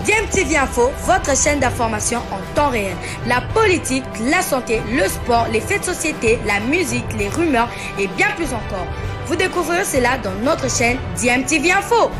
DMTV Info, votre chaîne d'information en temps réel. La politique, la santé, le sport, les faits de société, la musique, les rumeurs et bien plus encore. Vous découvrirez cela dans notre chaîne DMTV Info.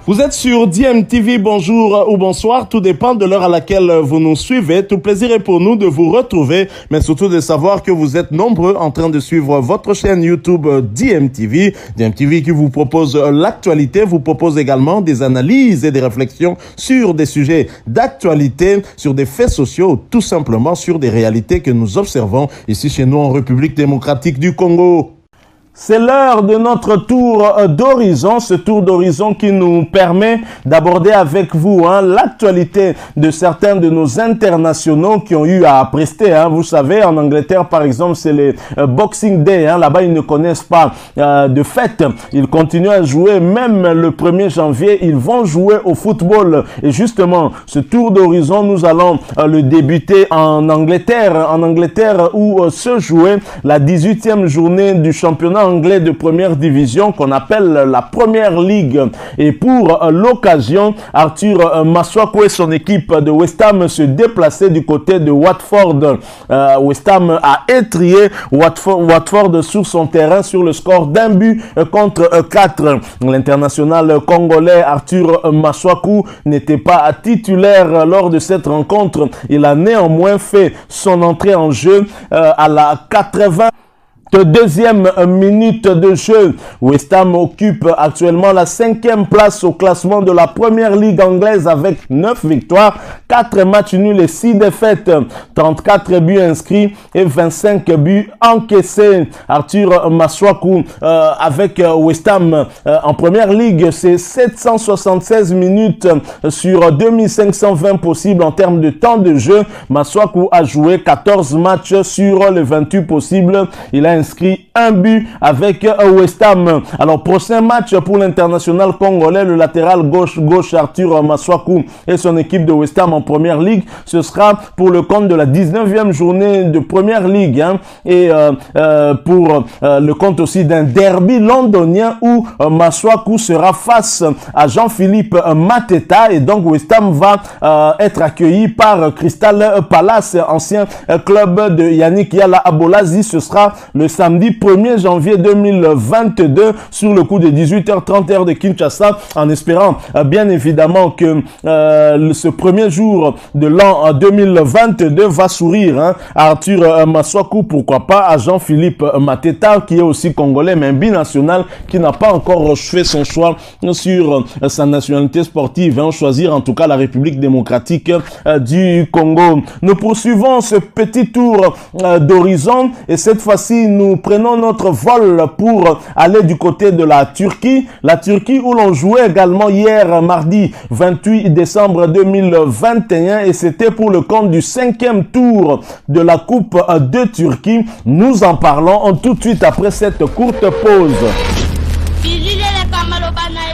Vous êtes sur DMTV, bonjour ou bonsoir, tout dépend de l'heure à laquelle vous nous suivez. Tout plaisir est pour nous de vous retrouver, mais surtout de savoir que vous êtes nombreux en train de suivre votre chaîne YouTube DMTV. DMTV qui vous propose l'actualité, vous propose également des analyses et des réflexions sur des sujets d'actualité, sur des faits sociaux, tout simplement sur des réalités que nous observons ici chez nous en République démocratique du Congo. C'est l'heure de notre tour d'horizon, ce tour d'horizon qui nous permet d'aborder avec vous l'actualité de certains de nos internationaux qui ont eu à prester. Vous savez, en Angleterre, par exemple, c'est les Boxing Day. Là-bas, ils ne connaissent pas de fête. Ils continuent à jouer. Même le 1er janvier, ils vont jouer au football. Et justement, ce tour d'horizon, nous allons le débuter en Angleterre. En Angleterre où se jouait la 18e journée du championnat anglais de première division qu'on appelle la Première Ligue. Et pour l'occasion, Arthur Masuaku et son équipe de West Ham se déplaçaient du côté de Watford. West Ham a étrié Watford sur son terrain sur le score d'1-4. L'international congolais Arthur Masuaku n'était pas titulaire lors de cette rencontre. Il a néanmoins fait son entrée en jeu à la 82e minute de jeu. West Ham occupe actuellement la 5e place au classement de la Première Ligue anglaise avec 9 victoires, 4 matchs nuls et 6 défaites, 34 buts inscrits et 25 buts encaissés. Arthur Masuaku avec West Ham en Première Ligue, c'est 776 minutes sur 2520 possibles en termes de temps de jeu. Masuaku a joué 14 matchs sur les 28 possibles. Il a inscrit un but avec West Ham. Alors, prochain match pour l'international congolais, le latéral gauche Arthur Masuaku et son équipe de West Ham en Première Ligue, ce sera pour le compte de la 19e journée de Première Ligue et pour le compte aussi d'un derby londonien où Masuaku sera face à Jean-Philippe Mateta et donc West Ham va être accueilli par Crystal Palace, ancien club de Yannick Yala Abolazi. Ce sera le samedi 1er janvier 2022 sur le coup de 18h30 heure de Kinshasa, en espérant bien évidemment que ce premier jour de l'an 2022 va sourire à Arthur Masuaku, pourquoi pas à Jean-Philippe Mateta qui est aussi congolais mais un binational qui n'a pas encore fait son choix sur sa nationalité sportive, choisir en tout cas la République démocratique du Congo. Nous poursuivons ce petit tour d'horizon et cette fois-ci nous prenons notre vol pour aller du côté de la Turquie où l'on jouait également hier mardi 28 décembre 2021 et c'était pour le compte du 5e tour de la Coupe de Turquie. Nous en parlons tout de suite après cette courte pause.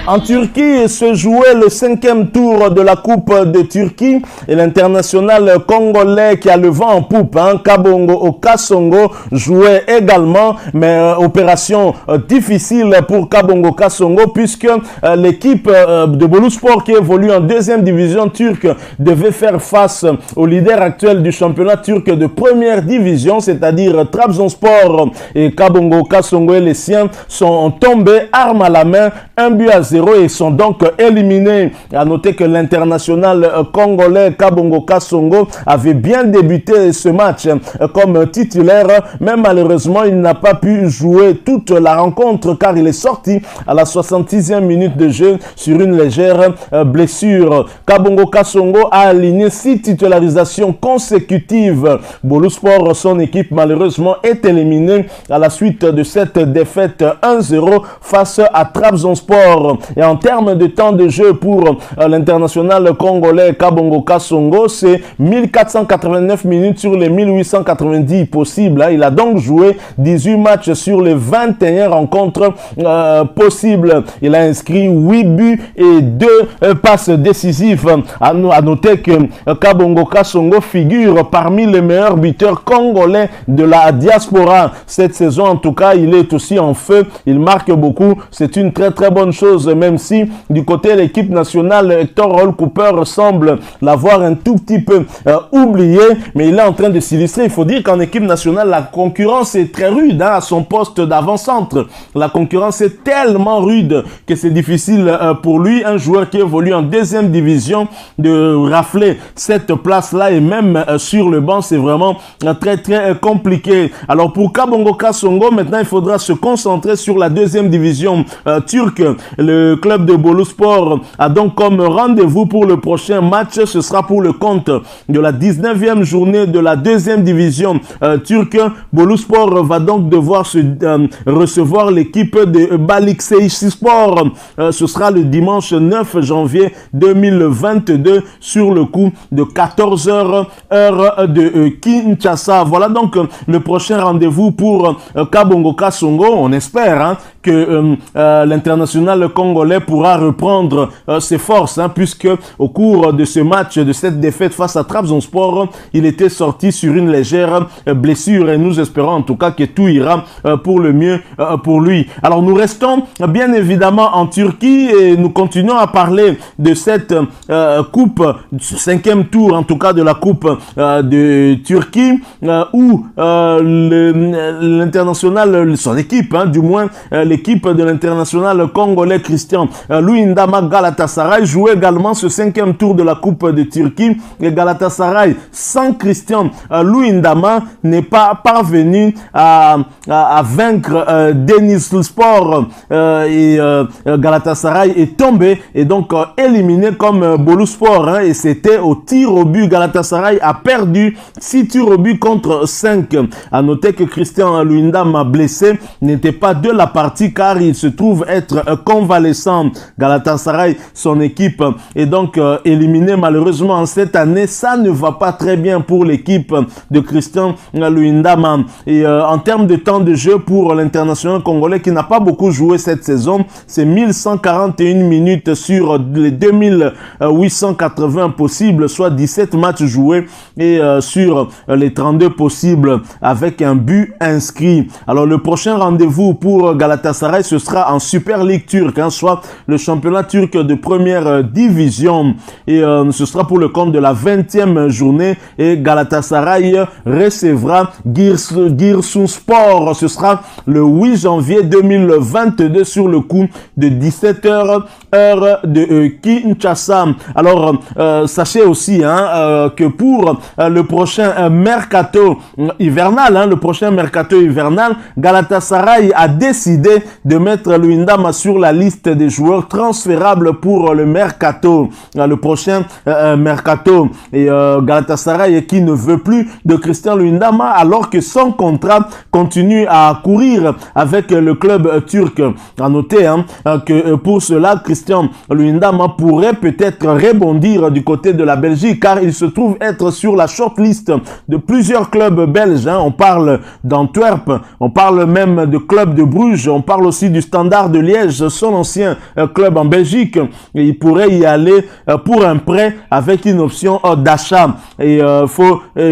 En Turquie se jouait le 5e tour de la Coupe de Turquie et l'international congolais qui a le vent en poupe, Kabongo Kasongo, jouait également, mais opération difficile pour Kabongo Kasongo puisque l'équipe de Boluspor qui évolue en 2e division turque devait faire face au leader actuel du championnat turc de première division, c'est-à-dire Trabzonspor, et Kabongo Kasongo et les siens sont tombés armes à la main, 1-0 et sont donc éliminés. À noter que l'international congolais Kabongo Kasongo avait bien débuté ce match comme titulaire, mais malheureusement il n'a pas pu jouer toute la rencontre car il est sorti à la 66e minute de jeu sur une légère blessure. Kabongo Kasongo a aligné 6 titularisations consécutives. Boluspor, son équipe, malheureusement est éliminée à la suite de cette défaite 1-0 face à Trabzonspor. Et en termes de temps de jeu pour l'international congolais Kabongo Kasongo, c'est 1489 minutes sur les 1890 possibles. Il a donc joué 18 matchs sur les 21 rencontres possibles. Il a inscrit 8 buts et 2 passes décisives. À noter que Kabongo Kasongo figure parmi les meilleurs buteurs congolais de la diaspora. Cette saison, en tout cas, il est aussi en feu. Il marque beaucoup. C'est une très très bonne chose, même si du côté de l'équipe nationale, Hector Roll Cooper semble l'avoir un tout petit peu oublié, mais il est en train de s'illustrer. Il faut dire qu'en équipe nationale, la concurrence est très rude à son poste d'avant-centre. La concurrence est tellement rude que c'est difficile pour lui, un joueur qui évolue en deuxième division, de rafler cette place-là, et même sur le banc, c'est vraiment très très compliqué. Alors pour Kabongo Kasongo, maintenant il faudra se concentrer sur la deuxième division turque. Le club de Boluspor a donc comme rendez-vous pour le prochain match, ce sera pour le compte de la 19e journée de la deuxième division turque. Boluspor va donc devoir recevoir l'équipe de Balıkesirspor. Ce sera le dimanche 9 janvier 2022 sur le coup de 14h heure de Kinshasa. Voilà donc le prochain rendez-vous pour Kabongo Kasongo. On espère que l'international congolais pourra reprendre ses forces, puisque au cours de ce match, de cette défaite face à Trabzonspor, il était sorti sur une légère blessure, et nous espérons en tout cas que tout ira pour le mieux pour lui. Alors nous restons bien évidemment en Turquie et nous continuons à parler de cette coupe, cinquième tour en tout cas de la coupe de Turquie, où l'international, son équipe, du moins l'équipe de l'international congolais Christian Luyendama Galatasaray jouait également ce cinquième tour de la coupe de Turquie, et Galatasaray sans Christian Luyendama n'est pas parvenu à vaincre Denizlispor, et Galatasaray est tombé et donc éliminé comme Boluspor, et c'était au tir au but. Galatasaray a perdu 6 tirs au but contre 5. À noter que Christian Luyendama blessé n'était pas de la partie car il se trouve être convalescent. Galatasaray, son équipe, est donc éliminé malheureusement en cette année. Ça ne va pas très bien pour l'équipe de Christian Luyendama. Et en termes de temps de jeu pour l'international congolais qui n'a pas beaucoup joué cette saison, c'est 1141 minutes sur les 2880 possibles, soit 17 matchs joués, et sur les 32 possibles avec un but inscrit. Alors le prochain rendez-vous pour Galatasaray, ce sera en Super League turque, soit le championnat turc de première division, et ce sera pour le compte de la 20e journée, et Galatasaray recevra Giresunspor. Ce sera le 8 janvier 2022 sur le coup de 17h heure de Kinshasa. Alors sachez aussi que pour le prochain mercato hivernal, Galatasaray a décidé de mettre Luyendama sur la liste des joueurs transférables pour le mercato, le prochain mercato. Et Galatasaray qui ne veut plus de Christian Luyendama alors que son contrat continue à courir avec le club turc. À noter que pour cela, Christian Luyendama pourrait peut-être rebondir du côté de la Belgique, car il se trouve être sur la shortlist de plusieurs clubs belges. On parle d'Antwerp, on parle même de club de Bruges, on parle aussi du Standard de Liège, son ancien club en Belgique. Et il pourrait y aller pour un prêt avec une option d'achat. Et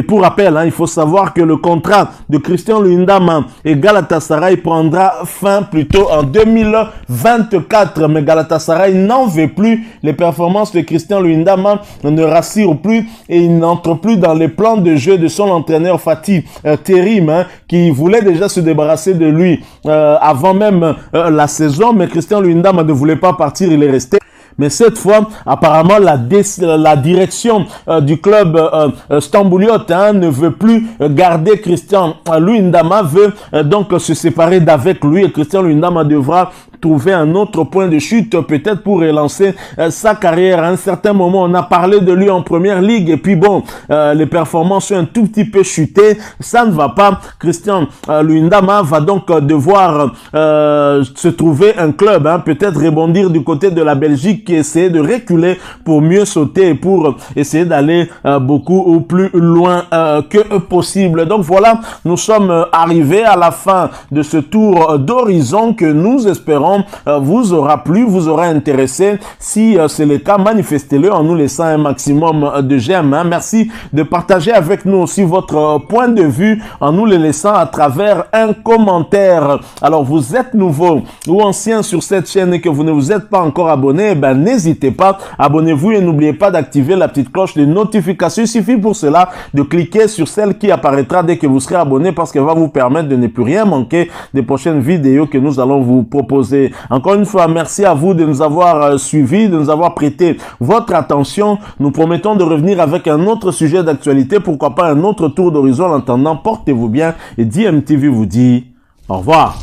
pour rappel, il faut savoir que le contrat de Christian Luyendama et Galatasaray prendra fin plutôt en 2024. Mais Galatasaray n'en veut plus. Les performances de Christian Luyendama ne rassurent plus et il n'entre plus dans les plans de jeu de son entraîneur Fatih Terim, qui voulait déjà se débarrasser de lui avant même la saison. Mais Christian Luyendama ne voulait pas partir, il est resté. Mais cette fois, apparemment, la direction du club stambouliote ne veut plus garder Christian Luyendama, veut donc se séparer d'avec lui, et Christian Luyendama devra trouver un autre point de chute, peut-être pour relancer sa carrière. À un certain moment, on a parlé de lui en première ligue et puis bon, les performances ont un tout petit peu chuté. Ça ne va pas. Christian Luyendama va donc devoir se trouver un club, peut-être rebondir du côté de la Belgique et essayer de reculer pour mieux sauter et pour essayer d'aller beaucoup plus loin que possible. Donc voilà, nous sommes arrivés à la fin de ce tour d'horizon que nous espérons vous aura plu, vous aura intéressé. Si c'est le cas, manifestez-le en nous laissant un maximum de j'aime. Merci de partager avec nous aussi votre point de vue en nous le laissant à travers un commentaire. Alors vous êtes nouveau ou ancien sur cette chaîne et que vous ne vous êtes pas encore abonné, n'hésitez pas, abonnez-vous et n'oubliez pas d'activer la petite cloche de notification. Il suffit pour cela de cliquer sur celle qui apparaîtra dès que vous serez abonné parce qu'elle va vous permettre de ne plus rien manquer des prochaines vidéos que nous allons vous proposer. Encore une fois, merci à vous de nous avoir suivis, de nous avoir prêté votre attention. Nous promettons de revenir avec un autre sujet d'actualité, pourquoi pas un autre tour d'horizon. En attendant, portez-vous bien et DMTV vous dit au revoir.